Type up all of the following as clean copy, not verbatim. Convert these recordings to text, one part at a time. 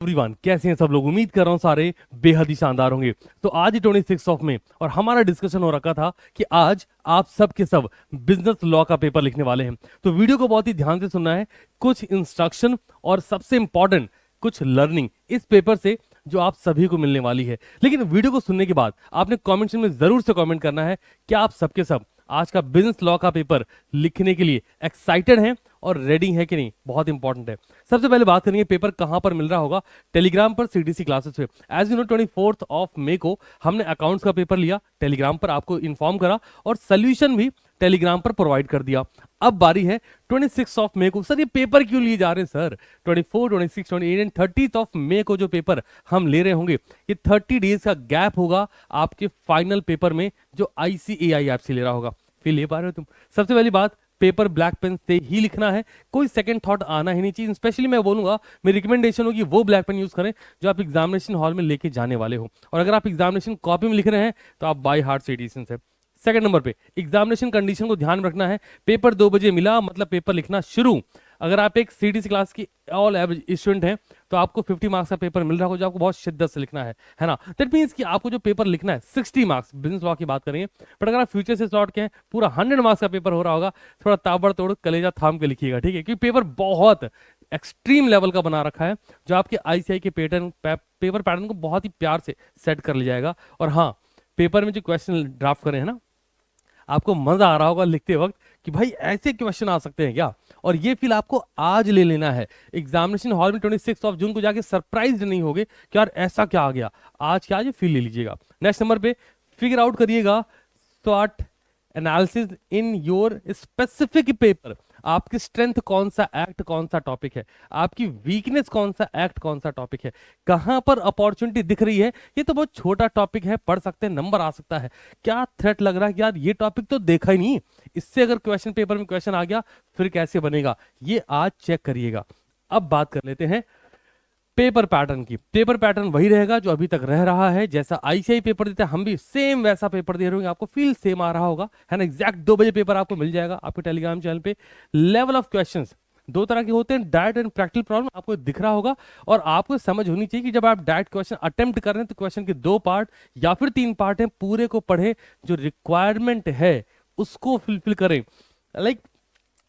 Everyone, कैसे हैं सब लोग। उम्मीद कर रहा हूं सारे बेहद ही शानदार होंगे। तो आज ही 26 ऑफ मई और हमारा डिस्कशन हो रखा था कि आज आप सब के सब बिजनेस लॉ का पेपर लिखने वाले हैं। तो वीडियो को बहुत ही ध्यान से सुनना है, कुछ इंस्ट्रक्शन और सबसे इंपॉर्टेंट कुछ लर्निंग इस पेपर से जो आप सभी को मिलने वाली है। लेकिन वीडियो को सुनने के बाद आपने कमेंट सेक्शन में जरूर से कमेंट करना है कि आप सबके सब आज का बिजनेस लॉ का पेपर लिखने के लिए एक्साइटेड हैं और रेडी है कि नहीं। बहुत इंपॉर्टेंट है। सबसे पहले बात करेंगे पेपर कहां पर मिल रहा होगा। टेलीग्राम पर सीडीसी क्लासेस पे। As you know 24 of May को हमने अकाउंट्स का पेपर लिया, टेलीग्राम पर आपको इन्फॉर्म करा और सोल्यूशन भी टेलीग्राम पर प्रोवाइड कर दिया। अब बारी है 26 ऑफ मई को। सर ये पेपर क्यों लिए जा रहे हैं सर? 24, 26, 28 एंड 30 ऑफ मई को जो पेपर हम ले रहे होंगे, ये 30 डेज का गैप होगा आपके फाइनल पेपर में जो ICAI ऐप से ले रहा होगा। फिर ले पा रहे हो तुम? सबसे पहली बात, पेपर ब्लैक पेन से ही लिखना है, कोई सेकंड थॉट आना ही नहीं चाहिए। स्पेशली मैं बोलूंगा, मेरी रिकमेंडेशन होगी वो ब्लैक पेन यूज करें जो आप एग्जामिनेशन हॉल में लेके जाने वाले हो। और अगर आप एग्जामिनेशन कॉपी में लिख रहे हैं तो आप बाय हार्ट से एडिशन से। सेकंड नंबर पे एग्जामिनेशन कंडीशन को ध्यान रखना है। पेपर 2 बजे मिला मतलब पेपर लिखना शुरू। अगर आप एक सीडीसी क्लास की ऑल एवरेज स्टूडेंट हैं तो आपको 50 मार्क्स का पेपर मिल रहा होगा जो आपको बहुत शिद्दत से लिखना है ना। दैट मीन्स कि आपको जो पेपर लिखना है 60 मार्क्स, बिजनेस लॉ की बात करेंगे। बट अगर आप फ्यूचर से स्टार्ट के हैं, पूरा 100 मार्क्स का पेपर हो रहा होगा, थोड़ा ताबड़तोड़ कलेजा थाम के लिखिएगा, ठीक है? क्योंकि पेपर बहुत एक्सट्रीम लेवल का बना रखा है जो आपके ICAI के पेपर पैटर्न को बहुत ही प्यार से सेट कर लिया जाएगा। और हाँ, पेपर में जो क्वेश्चन ड्राफ्ट करें है ना, आपको मजा आ रहा होगा लिखते वक्त कि भाई ऐसे क्वेश्चन आ सकते हैं क्या। और ये फील आपको आज ले लेना है। एग्जामिनेशन हॉल में 26 ऑफ जून को जाके सरप्राइज नहीं होगे कि यार ऐसा क्या आ गया। आज क्या, आज फील ले लीजिएगा। नेक्स्ट नंबर पे फिगर आउट करिएगा SWOT analysis in your specific paper. आपकी स्ट्रेंथ कौन सा एक्ट कौन सा टॉपिक है, आपकी वीकनेस कौन सा एक्ट कौन सा टॉपिक है, कहां पर अपॉर्चुनिटी दिख रही है। ये तो बहुत छोटा टॉपिक है, पढ़ सकते हैं, नंबर आ सकता है। क्या थ्रेट लग रहा है कि यार ये टॉपिक तो देखा ही नहीं, इससे अगर क्वेश्चन पेपर में क्वेश्चन आ गया फिर कैसे बनेगा, ये आज चेक करिएगा। अब बात कर लेते हैं पेपर पैटर्न की। पेपर पैटर्न वही रहेगा जो अभी तक रह रहा है। जैसा ICAI पेपर देते हैं हम भी सेम वैसा पेपर दे रहे होंगे। आपको फील सेम आ रहा होगा, है ना। एग्जैक्ट 2 बजे पेपर आपको मिल जाएगा आपके टेलीग्राम चैनल पे। लेवल ऑफ क्वेश्चंस 2 तरह के होते हैं, डायरेक्ट एंड प्रैक्टिकल प्रॉब्लम, आपको दिख रहा होगा। और आपको समझ होनी चाहिए कि जब आप डायरेक्ट क्वेश्चन अटेम्प्ट कर रहे हैं तो क्वेश्चन के 2 पार्ट या फिर 3 पार्ट हैं, पूरे को पढ़े, जो रिक्वायरमेंट है उसको फुलफिल करें। लाइक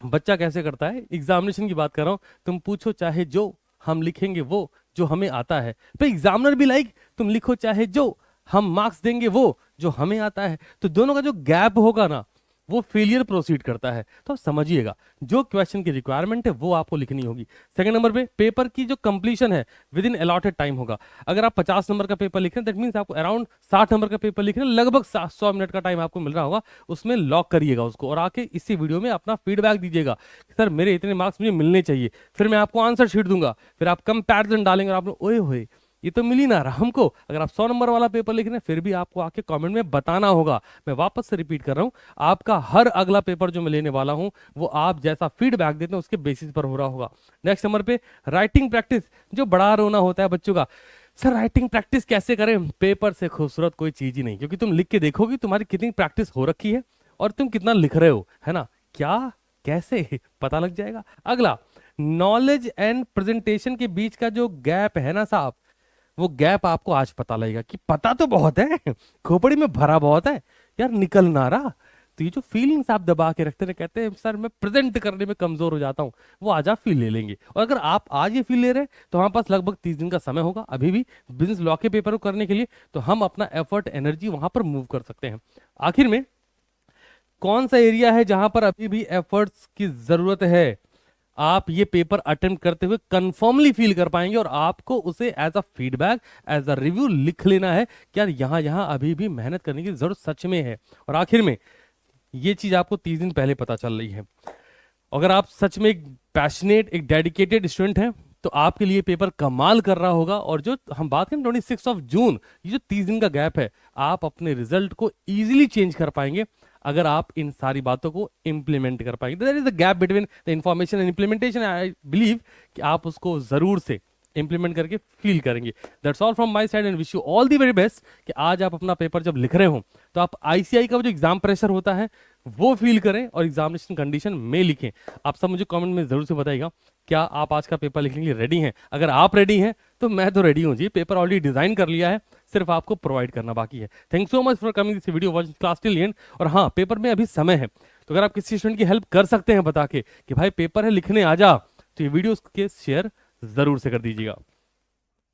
बच्चा कैसे करता है, एग्जामिनेशन की बात कर रहा हूं, तुम पूछो चाहे जो, हम लिखेंगे वो जो हमें आता है। तो एग्जामिनर भी लाइक तुम लिखो चाहे जो, हम मार्क्स देंगे वो जो हमें आता है। तो दोनों का जो गैप होगा ना, वो फेलियर प्रोसीड करता है। तो आप समझिएगा, जो क्वेश्चन की रिक्वायरमेंट है वो आपको लिखनी होगी। सेकंड नंबर पे पेपर की जो कंप्लीशन है विद इन अलॉटेड टाइम होगा। अगर आप 50 नंबर का पेपर लिख रहे हैं दैट मींस आपको अराउंड 60 नंबर का पेपर लिख रहे हैं, लगभग 100 मिनट का टाइम आपको मिल रहा होगा। उसमें लॉक करिएगा उसको और आके इसी वीडियो में अपना फीडबैक दीजिएगा कि सर मेरे इतने मार्क्स मुझे मिलने चाहिए। फिर मैं आपको आंसर शीट दूंगा, फिर आप कंपैरिजन डालेंगे और आप लोग ओए होए ये तो मिल ही ना रहा हमको। अगर आप 100 नंबर वाला पेपर लिख रहे हैं फिर भी आपको आके कमेंट में बताना होगा। मैं वापस से रिपीट कर रहा हूं, आपका हर अगला पेपर जो मैं लेने वाला हूं वो आप जैसा फीडबैक देते हैं उसके बेसिस पर हो रहा होगा। नेक्स्ट नंबर पे राइटिंग प्रैक्टिस, जो बड़ा रोना होता है बच्चों का, सर राइटिंग प्रैक्टिस कैसे करें? पेपर से खूबसूरत कोई चीज ही नहीं, क्योंकि तुम लिख के देखोगे तुम्हारी कितनी प्रैक्टिस हो रखी है और तुम कितना लिख रहे हो, है ना। क्या कैसे पता लग जाएगा। अगला, नॉलेज एंड प्रेजेंटेशन के बीच का जो गैप है ना साहब, वो गैप आपको आज पता लगेगा कि पता तो बहुत है, खोपड़ी में भरा बहुत है, यार निकल ना रहा। तो ये जो फीलिंग्स आप दबा के रखते हैं, कहते हैं सर मैं प्रेजेंट करने में कमजोर हो जाता हूं, वो आज आप फील ले लेंगे। और अगर आप आज ये फील ले रहे हैं तो हमारे पास लगभग 30 दिन का समय होगा अभी भी बिजनेस लॉ के पेपर को करने के लिए। तो हम अपना एफर्ट एनर्जी वहां पर मूव कर सकते हैं। आखिर में कौन सा एरिया है जहां पर अभी भी एफर्ट्स की जरूरत है, आप ये पेपर अटेम्प्ट करते हुए कंफर्मली फील कर पाएंगे और आपको उसे as a feedback, as a review लिख लेना है कि यार यहां यहां अभी भी मेहनत करने की जरूरत सच में है। और आखिर में ये चीज आपको 30 दिन पहले पता चल रही है। अगर आप सच में एक पैशनेट, एक डेडिकेटेड स्टूडेंट हैं तो आपके लिए पेपर कमाल कर रहा होगा। और जो हम बात करें 26 ऑफ जून, ये जो 30 दिन का गैप है, आप अपने रिजल्ट को इजीली चेंज कर पाएंगे अगर आप इन सारी बातों को इंप्लीमेंट कर पाएंगे। There is the gap between the information and implementation. I believe कि आप उसको जरूर से इंप्लीमेंट करके फील करेंगे। That's all from my side and wish you all the very best कि आज आप अपना पेपर जब लिख रहे हो तो आप ICAI का जो एग्जाम प्रेशर होता है वो फील करें और एग्जामिनेशन कंडीशन में लिखें। आप सब मुझे कमेंट में जरूर से बताइएगा क्या आप आज का पेपर लिखने के लिए रेडी हैं। अगर आप रेडी हैं तो मैं तो रेडी हूँ जी, पेपर ऑलरेडी डिजाइन कर लिया है, सिर्फ आपको प्रोवाइड करना बाकी है। Thank so much for coming this video, watching class till and. और हाँ, पेपर में अभी समय है, तो अगर आप किसी स्टूडेंट की हेल्प कर सकते हैं बता के कि भाई पेपर है लिखने आ जा, तो ये वीडियो के शेयर जरूर से कर दीजिएगा।